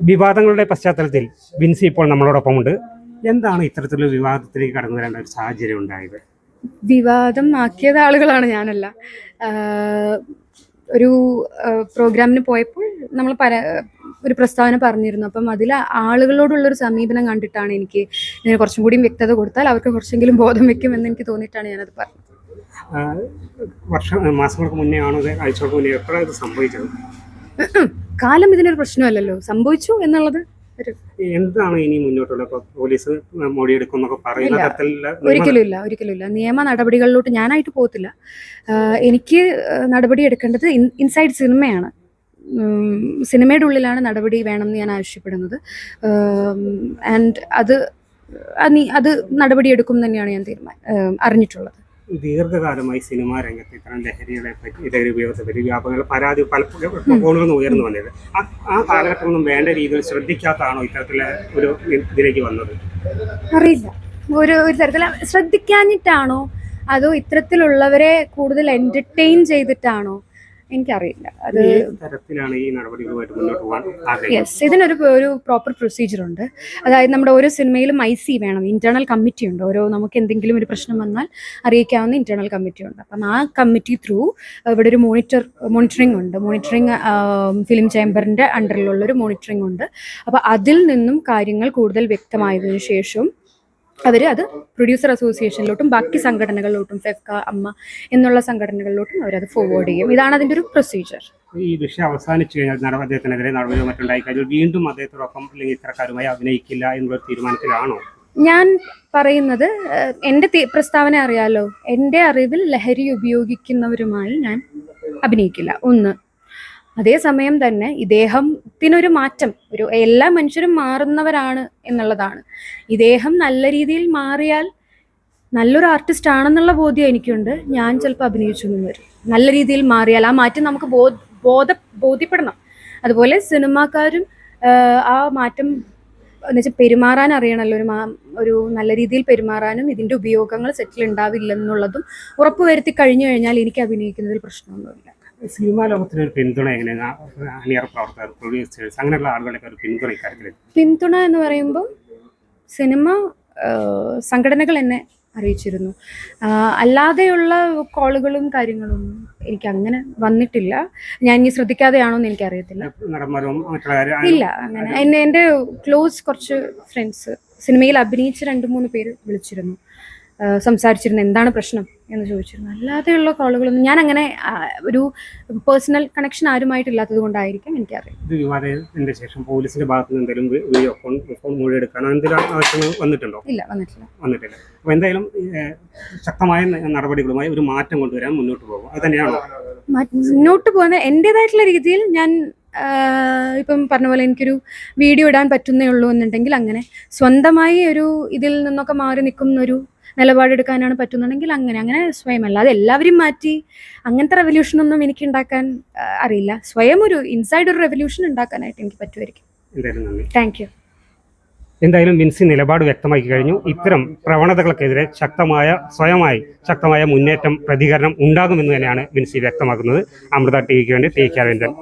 വിവാദങ്ങളുടെ പശ്ചാത്തലത്തിൽ വിൻസി ഇപ്പോൾ നമ്മളോടൊപ്പമുണ്ട്. എന്താണ് ഇത്തരത്തിലുള്ള വിവാദത്തിലേക്ക് കടന്നു വരേണ്ട ഒരു സാഹചര്യം ഉണ്ടായത്? വിവാദം ആക്കിയത് ആളുകളാണ്, ഞാനല്ല. ഒരു പ്രോഗ്രാമിന് പോയപ്പോൾ നമ്മൾ ഒരു പ്രസ്താവന പറഞ്ഞിരുന്നു. അപ്പം അതിൽ ആളുകളോടുള്ളൊരു സമീപനം കണ്ടിട്ടാണ് എനിക്ക് ഇതിന് കുറച്ചും കൂടി വ്യക്തത കൊടുത്താൽ അവർക്ക് കുറച്ചെങ്കിലും ബോധം വെക്കുമെന്ന് എനിക്ക് തോന്നിയിട്ടാണ് ഞാനത് പറഞ്ഞത്. മാസങ്ങൾക്ക് മുന്നേ ആണോ ആഴ്ചകൾക്ക് മുന്നേ എപ്പോഴാണ് ഇത് സംഭവിച്ചത്? കാലം ഇതിനൊരു പ്രശ്നമല്ലല്ലോ, സംഭവിച്ചു എന്നുള്ളത്. എന്താണ് ഇനി മുന്നോട്ടുള്ള പോലീസ് മൊഴിയെടുക്കുന്നൊക്കെ പറയുന്ന തരത്തിലുള്ള? ഒരിക്കലും ഇല്ല. നിയമ നടപടികളിലോട്ട് ഞാനായിട്ട് പോകത്തില്ല. എനിക്ക് നടപടി എടുക്കേണ്ടത് ഇൻസൈഡ് സിനിമയാണ്. സിനിമയുടെ ഉള്ളിലാണ് നടപടി വേണമെന്ന് ഞാൻ ആവശ്യപ്പെടുന്നത്. ആൻഡ് അത് നടപടി എടുക്കും തന്നെയാണ് ഞാൻ അറിഞ്ഞിട്ടുള്ളത്. ദീർഘകാലമായി സിനിമാ രംഗത്ത് ഇത്തരം ലഹരി ഉപയോഗത്തെ പറ്റി വ്യാപകങ്ങൾ പരാതി പലപ്പോഴും ഉയർന്നു വന്നത്. ആ കാലഘട്ടമൊന്നും വേണ്ട രീതിയിൽ ശ്രദ്ധിക്കാത്തതാണോ ഇത്തരത്തിലെ ഒരു ഇതിലേക്ക് വന്നത്? അറിയില്ല, ഒരു തരത്തിൽ ശ്രദ്ധിക്കാഞ്ഞിട്ടാണോ അതോ ഇത്തരത്തിലുള്ളവരെ കൂടുതൽ എന്റർടൈൻ ചെയ്തിട്ടാണോ എനിക്കറിയില്ല. അത് തരത്തിലാണ് ഈ നടപടികളുമായിട്ട് മുന്നോട്ട് പോകാൻ ആഗ്രഹിക്കുന്നത്. യെസ്, ഇതിനൊരു പ്രോപ്പർ പ്രൊസീജിയർ ഉണ്ട്. അതായത് നമ്മുടെ ഓരോ സിനിമയിലും IC വേണം, ഇന്റേണൽ കമ്മിറ്റി ഉണ്ട്. നമുക്ക് എന്തെങ്കിലും ഒരു പ്രശ്നം വന്നാൽ അറിയിക്കാവുന്ന ഇന്റേണൽ കമ്മിറ്റി ഉണ്ട്. അപ്പം ആ കമ്മിറ്റി ത്രൂ ഇവിടെ ഒരു മോണിറ്ററിംഗ് ഉണ്ട്. ഫിലിം ചേംബറിന്റെ അണ്ടറിലുള്ളൊരു മോണിറ്ററിംഗ് ഉണ്ട്. അപ്പോൾ അതിൽ നിന്നും കാര്യങ്ങൾ കൂടുതൽ വ്യക്തമായതിനു ശേഷം അത് പ്രൊഡ്യൂസർ അസോസിയേഷനിലോട്ടും ബാക്കി സംഘടനകളിലോട്ടും ഫെഫ്ക, അമ്മ എന്നുള്ള സംഘടനകളിലോട്ടും അവരത് ഫോർവേഡ് ചെയ്യും. ഇതാണ് അതിൻ്റെ ഒരു പ്രൊസീജിയർ. ഈ വിഷയം അവസാനിച്ചു കഴിഞ്ഞാൽ അദ്ദേഹത്തിനെതിരെ നടപടിയോ മറ്റുണ്ടായി കഴിഞ്ഞാൽ വീണ്ടും അദ്ദേഹത്തോടൊപ്പം അല്ലെങ്കിൽ ഇത്തരക്കാരുമായി അഭിനയിക്കില്ല എന്നുള്ള തീരുമാനത്തിലാണോ? ഞാൻ പറയുന്നത്, എൻ്റെ പ്രസ്താവന അറിയാലോ, എൻ്റെ അറിവിൽ ലഹരി ഉപയോഗിക്കുന്നവരുമായി ഞാൻ അഭിനയിക്കില്ല. ഒന്ന്, അതേസമയം തന്നെ ഇദ്ദേഹത്തിനൊരു മാറ്റം, എല്ലാ മനുഷ്യരും മാറുന്നവരാണ് എന്നുള്ളതാണ്. ഇദ്ദേഹം നല്ല രീതിയിൽ മാറിയാൽ നല്ലൊരു ആർട്ടിസ്റ്റ് ആണെന്നുള്ള ബോധ്യം എനിക്കുണ്ട്. ഞാൻ ചിലപ്പോൾ അഭിനയിച്ചൊന്നും വരും. നല്ല രീതിയിൽ മാറിയാൽ ആ മാറ്റം നമുക്ക് ബോധ്യപ്പെടണം. അതുപോലെ സിനിമാക്കാരും ആ മാറ്റം എന്നുവെച്ചാൽ പെരുമാറാൻ അറിയണമല്ലോ. ഒരു നല്ല രീതിയിൽ പെരുമാറാനും ഇതിൻ്റെ ഉപയോഗങ്ങൾ സെറ്റിൽ ഉണ്ടാവില്ലെന്നുള്ളതും ഉറപ്പുവരുത്തി കഴിഞ്ഞു കഴിഞ്ഞാൽ എനിക്ക് അഭിനയിക്കുന്നതിൽ പ്രശ്നമൊന്നുമില്ല. സിനിമാ ലോകത്തിന് ഒരു പിന്തുണ എങ്ങനെയാണ്? അണിയറ പ്രവർത്തകർ, പ്രൊഡ്യൂസേഴ്സ്, അങ്ങനെയുള്ള ആളുകളുടെ ഒരു പിന്തുണ ഇക്കാര്യത്തിൽ? പിന്തുണ എന്ന് പറയുമ്പോൾ സിനിമ സംഘടനകൾ എന്നെ അറിയിച്ചിരുന്നു. അല്ലാതെയുള്ള കോളുകളും കാര്യങ്ങളും എനിക്ക് അങ്ങനെ വന്നിട്ടില്ല. ഞാൻ ഇനി ശ്രദ്ധിക്കാതെയാണോ എന്ന് എനിക്കറിയത്തില്ല. ഇല്ല, അങ്ങനെ എൻ്റെ ക്ലോസ് കുറച്ച് ഫ്രണ്ട്സ് സിനിമയിൽ അഭിനയിച്ച 2-3 പേര് വിളിച്ചിരുന്നു, സംസാരിച്ചിരുന്നു, എന്താണ് പ്രശ്നം എന്ന് ചോദിച്ചിരുന്നു. അല്ലാതെയുള്ള കോളുകളൊന്നും ഞാൻ അങ്ങനെ ഒരു പേഴ്സണൽ കണക്ഷൻ ആരുമായിട്ടില്ലാത്തത് കൊണ്ടായിരിക്കും എനിക്കറിയാം. ഇത് വിവാദത്തിന്റെ ശേഷം പോലീസിന്റെ ഭാഗത്ത് നിന്ന് എന്തെങ്കിലും മൊഴിയെടുക്കാനോ എന്തെങ്കിലും ആവശ്യം വന്നിട്ടുണ്ടോ? ഇല്ല, വന്നിട്ടില്ല. അപ്പോൾ എന്തായാലും ശക്തമായ നടപടികളുമായി ഒരു മാറ്റം കൊണ്ടുവരാൻ മുന്നോട്ട് പോകും. അത് തന്നെയാണോ മുന്നോട്ട് പോകുന്ന എൻ്റെതായിട്ടുള്ള രീതിയിൽ ഞാൻ ഇപ്പം പറഞ്ഞ പോലെ എനിക്കൊരു വീഡിയോ ഇടാൻ പറ്റുന്നേ ഉള്ളൂ എന്നുണ്ടെങ്കിൽ അങ്ങനെ സ്വന്തമായി ഒരു ഇതിൽ നിന്നൊക്കെ മാറി നിൽക്കുന്ന ഒരു നിലപാടെടുക്കാനാണ് പറ്റുന്നുണ്ടെങ്കിൽ അങ്ങനെ സ്വയം, അല്ലാതെ എല്ലാവരും മാറ്റി അങ്ങനത്തെ റെവല്യൂഷനൊന്നും എനിക്ക് ഉണ്ടാക്കാൻ അറിയില്ല. സ്വയം ഒരു ഇൻസൈഡ് ഒരു റെവല്യൂഷൻ ഉണ്ടാക്കാനായിട്ട് എനിക്ക് പറ്റുമായിരിക്കും. Thank you. എന്തായാലും വിൻസി നിലപാട് വ്യക്തമാക്കി കഴിഞ്ഞു. ഇത്തരം പ്രവണതകൾക്കെതിരെ സ്വയമായി ശക്തമായ മുന്നേറ്റം, പ്രതികരണം ഉണ്ടാകുമെന്ന് തന്നെയാണ് വിൻസി വ്യക്തമാക്കുന്നത്. അമൃത TVക്ക് വേണ്ടി TK രവീന്ദ്രൻ.